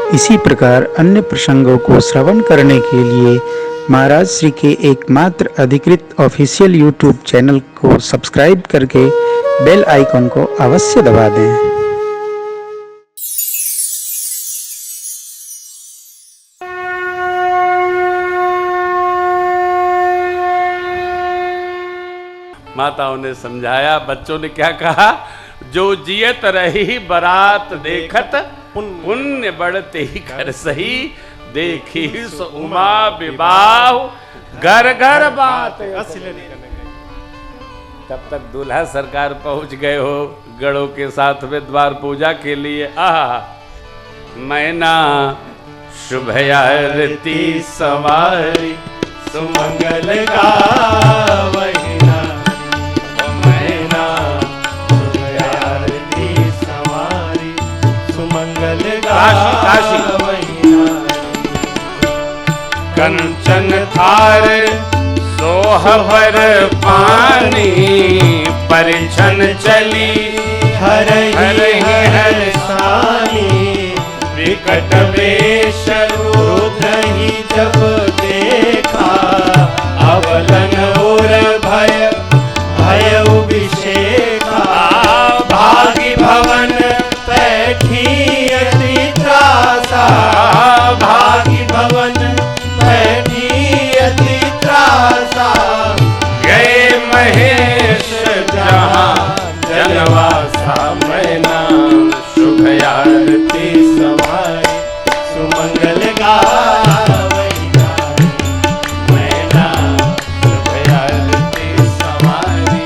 इसी प्रकार अन्य प्रसंगों को श्रवण करने के लिए महाराज श्री के एकमात्र अधिकृत ऑफिशियल यूट्यूब चैनल को सब्सक्राइब करके बेल आइकन को अवश्य दबा दें। माताओं ने समझाया, बच्चों ने क्या कहा, जो जियत रही बरात देखत पुण्य बढ़ते ही घर सही, देखी सो उमा विवाह घर घर बात। तब तक दूल्हा सरकार पहुंच गए हो गढ़ों के साथ में द्वार पूजा के लिए। मैना शुभ आरती सवारी सुमंगल गावही कंचन थार सोहवर पानी, परिछन चली हर हर सानी, विकट वेश रुद्रहि जब देखा, अवलन और भय भय विषेका, भागी भवन बैठी अति त्रासा, भागी भवन बैठी अति त्रासा, गए महेश जहाँ जनवासा, मैना शुभ आरती सवारी सुमंगल गावही नारी, मैना शुभ आरती सवारी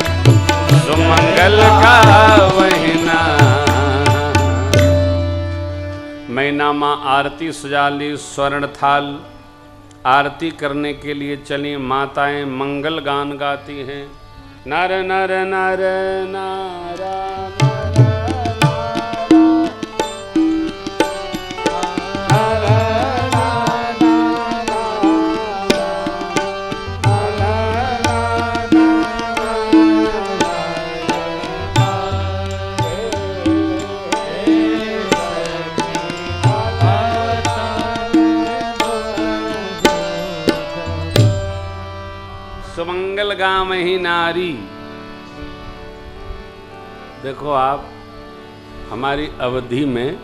सुमंगल गावही नारी। मैना माँ आरती सजा ली, स्वर्ण थाल आरती करने के लिए चली। माताएं मंगल गान गाती हैं, नर नर नर नारा सुमंगल गावही नारी। देखो आप, हमारी अवधि में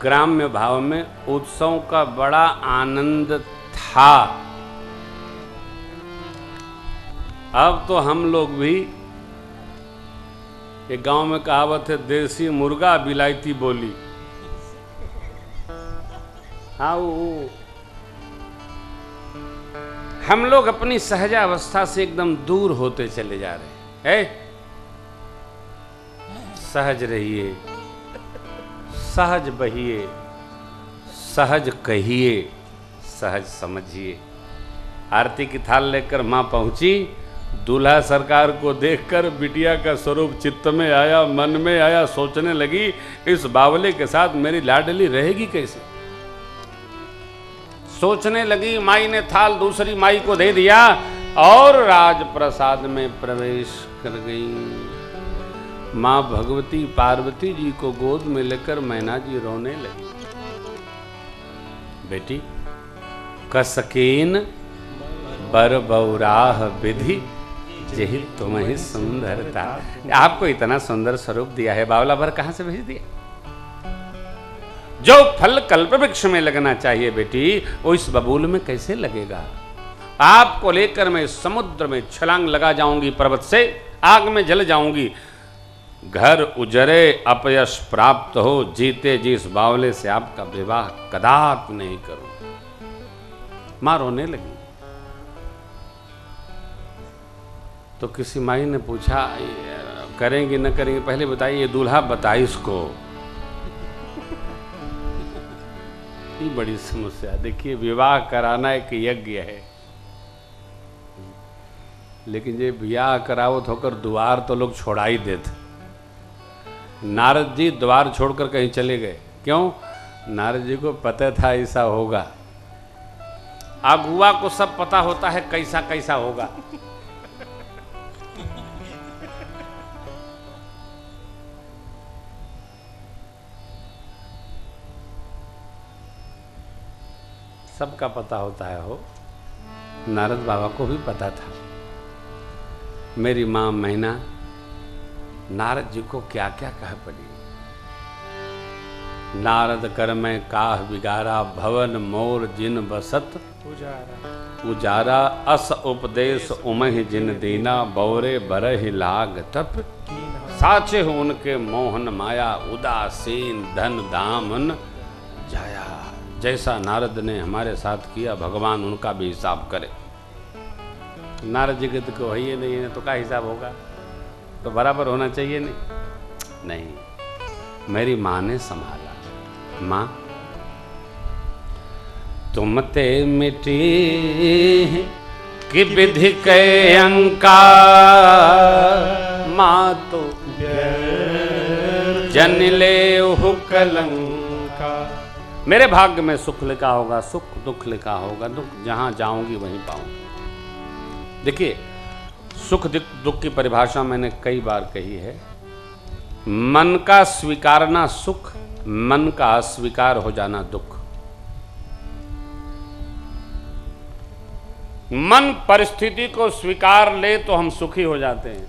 ग्राम्य भाव में उत्सव का बड़ा आनंद था। अब तो हम लोग भी, एक गांव में कहावत है, देसी मुर्गा बिलायती बोली। हाँ, हम लोग अपनी सहजावस्था से एकदम दूर होते चले जा रहे हैं। सहज रहिए, सहज बहिए, सहज कहिए, सहज समझिए। आरती की थाल लेकर माँ पहुंची। दूल्हा सरकार को देखकर बिटिया का स्वरूप चित्त में आया, मन में आया। सोचने लगी, इस बावले के साथ मेरी लाडली रहेगी कैसे। सोचने लगी, माई ने थाल दूसरी माई को दे दिया और राजप्रसाद में प्रवेश कर गई। माँ भगवती पार्वती जी को गोद में लेकर मैना जी रोने लगी। बेटी, कसकेन बर बौराह विधि जेहि तुम्हें सुंदरता। आपको इतना सुंदर स्वरूप दिया है, बावला भर कहां से भेज दिया। जो फल कल्प वृक्ष में लगना चाहिए बेटी, वो इस बबूल में कैसे लगेगा। आपको लेकर मैं समुद्र में छलांग लगा जाऊंगी, पर्वत से आग में जल जाऊंगी। घर उजरे अपयश प्राप्त हो, जीते जी इस बावले से आपका विवाह कदापि नहीं करूं। मां रोने लगी। तो किसी माई ने पूछा, करेंगे न करेंगे, पहले बताइए, दूल्हा बताइए इसको। बड़ी समस्या। देखिए, विवाह कराना एक यज्ञ है, लेकिन ये ब्याह करावत होकर द्वार तो लोग छोड़ा ही देते। नारद जी द्वार छोड़कर कहीं चले गए, क्यों? नारद जी को पता था ऐसा होगा। अगुआ को सब पता होता है कैसा कैसा होगा। सबका पता होता है हो, नारद बाबा को भी पता था। मेरी माँ मैना नारद जी को क्या क्या कह पड़ी। नारद कर में काह बिगारा, भवन मोर जिन बसत उजारा, अस उपदेश उमहि जिन दीना, बौरे बरहि लाग तप साचे उनके मोहन माया, उदासीन धन दामन जाया। जैसा नारद ने हमारे साथ किया, भगवान उनका भी हिसाब करे। नारद जी के तो है ही नहीं है, तो क्या हिसाब होगा? तो बराबर होना चाहिए नहीं। मेरी माँ ने संभाला। माँ तुम ते मिटी कि विधि के अंकार, माँ तो जन ले कलंका। मेरे भाग्य में सुख लिखा होगा सुख, दुख लिखा होगा दुख, जहां जाऊंगी वहीं पाऊंगी। देखिए, सुख दुख की परिभाषा मैंने कई बार कही है। मन का स्वीकारना सुख, मन का अस्वीकार हो जाना दुख। मन परिस्थिति को स्वीकार ले तो हम सुखी हो जाते हैं,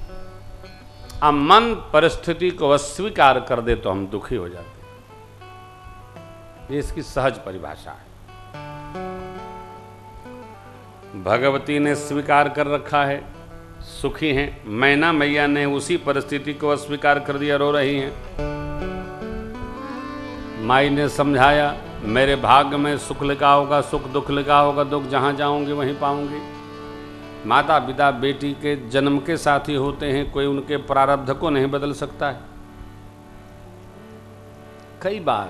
अब मन परिस्थिति को अस्वीकार कर दे तो हम दुखी हो जाते हैं। ये इसकी सहज परिभाषा है। भगवती ने स्वीकार कर रखा है, सुखी हैं। मैना मैया ने उसी परिस्थिति को अस्वीकार कर दिया, रो रही हैं। माई ने समझाया, मेरे भाग्य में सुख लिखा होगा सुख, दुख लिखा होगा दुख, जहां जाऊंगी वहीं पाऊंगी। माता पिता बेटी के जन्म के साथी होते हैं, कोई उनके प्रारब्ध को नहीं बदल सकता है। कई बार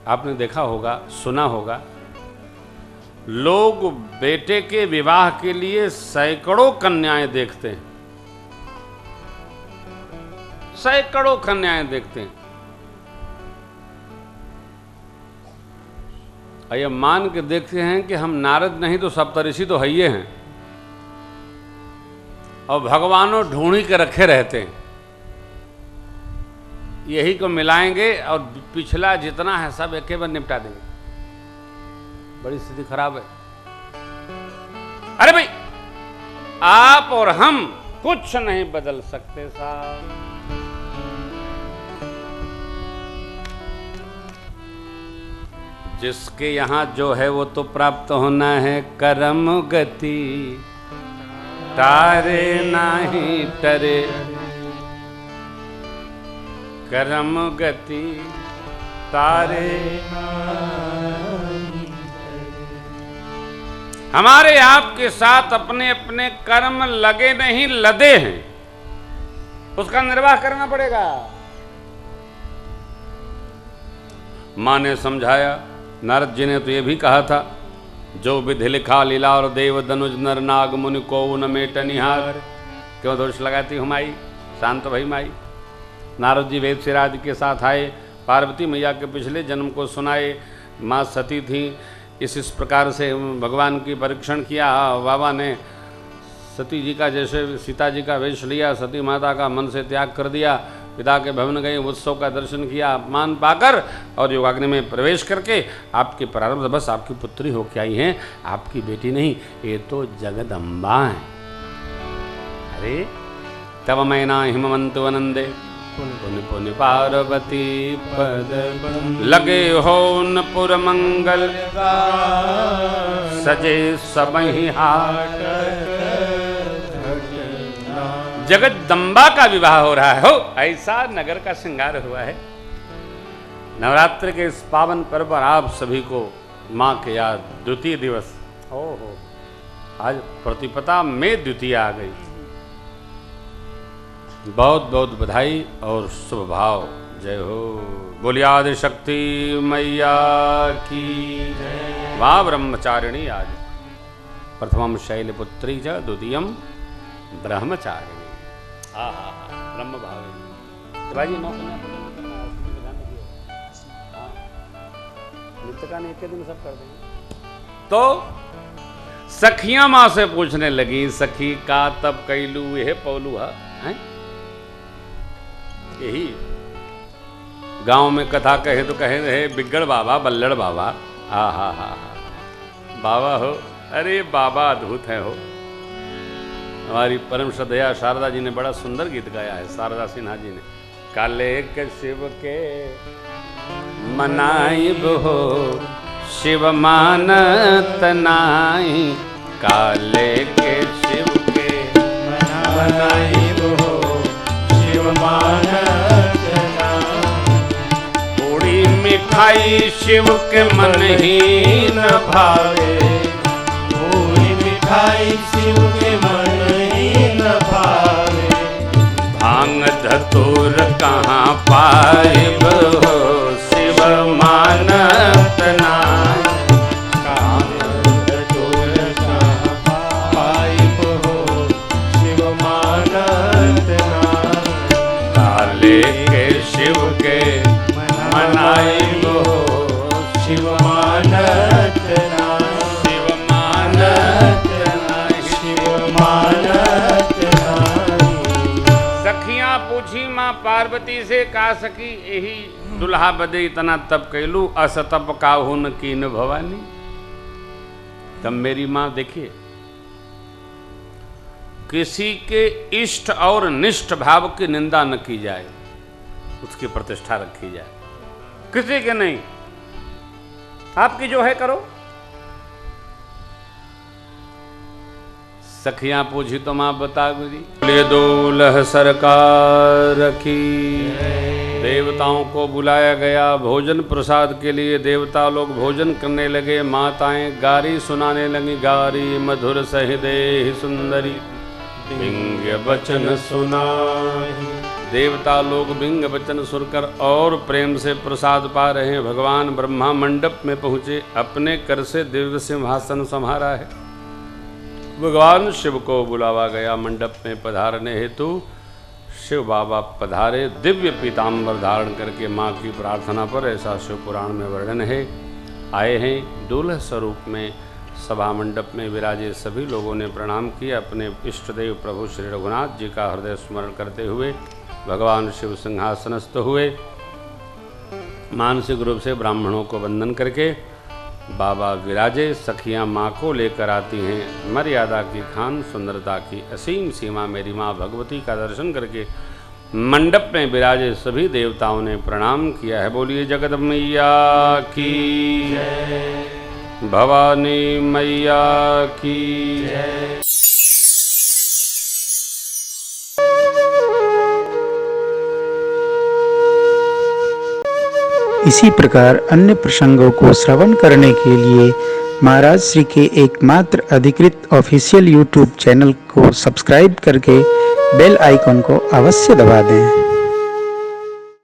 आपने देखा होगा, सुना होगा, लोग बेटे के विवाह के लिए सैकड़ों कन्याएं देखते हैं, सैकड़ों कन्याएं देखते हैं। ये मान के देखते हैं कि हम नारद नहीं तो सप्तऋषि तो है ही हैं, और भगवानों ढूंढी के रखे रहते हैं। यही को मिलाएंगे और पिछला जितना है सब एक बार निपटा देंगे। बड़ी स्थिति खराब है। अरे भाई, आप और हम कुछ नहीं बदल सकते साहब। जिसके यहां जो है वो तो प्राप्त होना है। कर्म गति तारे नहीं टरे, कर्म गति तारे। हमारे आपके साथ अपने अपने कर्म लगे नहीं लदे हैं, उसका निर्वाह करना पड़ेगा। मां ने समझाया, नारद जी ने तो ये भी कहा था, जो विधि लिखा लीला और देव दनुज नर नाग मुनि को न मेट निहार। क्यों दोष लगाती हूँ माई? शांत भई माई। नारद जी वेद सिराज के साथ आए, पार्वती मैया के पिछले जन्म को सुनाए। माँ सती थी, इस प्रकार से भगवान की परीक्षण किया। बाबा ने सती जी का, जैसे सीता जी का वेश लिया, सती माता का मन से त्याग कर दिया, पिता के भवन गए, उत्सव का दर्शन किया, अपमान पाकर और योगाग्नि में प्रवेश करके आपके प्रारब्ध बस आपकी पुत्री होके आई हैं, आपकी बेटी नहीं, ये तो जगदम्बा है। अरे तब मैना हिमवंत वनंदे पुनि पुनि पार्वती पद, लगे हो नपुर मंगल सजे सबहि हाट। जगदम्बा का विवाह हो रहा है, हो ऐसा नगर का श्रृंगार हुआ है। नवरात्र के इस पावन पर्व पर आप सभी को माँ के याद द्वितीय दिवस, ओहो आज प्रतिपदा में द्वितीय आ गई। बहुत बहुत बधाई और शुभ भाव। जय हो। बोलिए आदि शक्ति मैया की जय। वाह ब्रह्मचारिणी आज प्रथमम शैलपुत्री च द्वितीयम ब्रह्मचारिणी। हाँ हाँ हाँ, ब्रह्म भाव भाई नित्य का एक दिन सब कर देंगे। तो सखियां माँ से पूछने लगी, सखी का तब कैलू यह पौलू है। यही गांव में कथा कहे तो कहे रहे बिगड़ बाबा बल्लड़ बाबा, हा बाबा हो, अरे बाबा अद्भुत है हो। हमारी परम श्रद्धेया शारदा जी ने बड़ा सुंदर गीत गाया है, शारदा सिन्हा जी ने। काले के शिव के मनाइब हो, शिव मानत नाई। काले के शिव के मनाइब हो, शिव मानत नाई। पूरी मिठाई शिव के मन ही न भावे, पूरी मिठाई शिव के मन ही न भावे। भांग धतूर कहाँ पाइब हो, शिव मानत नाई। भांग धतूर कहाँ पाइब हो, शिव मानत नाई। काले के शिव के मनाइब हो, शिव मानत नाई। शिव मानत नाई। शिव मानत नाई। सखियां पूछी माँ पार्वती से, का सकी यही दुल्हा बदे इतना तप कैलू, असतप काहू न कीन भवानी। तब मेरी माँ देखिए, किसी के इष्ट और निष्ठ भाव की निंदा न की जाए, उसकी प्रतिष्ठा रखी जाए, किसी के नहीं। आपकी जो है करो। सखियां पूछी तो मां बता गुरी, बोले दूल्ह सरकार की। देवताओं को बुलाया गया भोजन प्रसाद के लिए। देवता लोग भोजन करने लगे, माताएं गारी सुनाने लगी, गारी मधुर सहदेहि सुंदरी बिंग वचन सुनाहि। देवता लोग बिंग वचन सुनकर और प्रेम से प्रसाद पा रहे हैं। भगवान ब्रह्मा मंडप में पहुंचे, अपने कर से दिव्य सिंहासन संभारा है। भगवान शिव को बुलावा गया मंडप में पधारने हेतु। शिव बाबा पधारे दिव्य पीताम्बर धारण करके माँ की प्रार्थना पर, ऐसा शिव पुराण में वर्णन है। आए हैं दूल्हा स्वरूप में, सभा मंडप में विराजे सभी लोगों ने प्रणाम किया। अपने इष्ट देव प्रभु श्री रघुनाथ जी का हृदय स्मरण करते हुए भगवान शिव सिंहासनस्थ हुए। मानसिक रूप से ब्राह्मणों को वंदन करके बाबा विराजे। सखियां माँ को लेकर आती हैं। मर्यादा की खान, सुंदरता की असीम सीमा मेरी माँ भगवती का दर्शन करके मंडप में विराजे सभी देवताओं ने प्रणाम किया है। बोलिए जगत मैया की जय, भवानी मैया की जय। इसी प्रकार अन्य प्रसंगों को श्रवण करने के लिए महाराज श्री के एकमात्र अधिकृत ऑफिशियल यूट्यूब चैनल को सब्सक्राइब करके बेल आइकन को अवश्य दबा दें।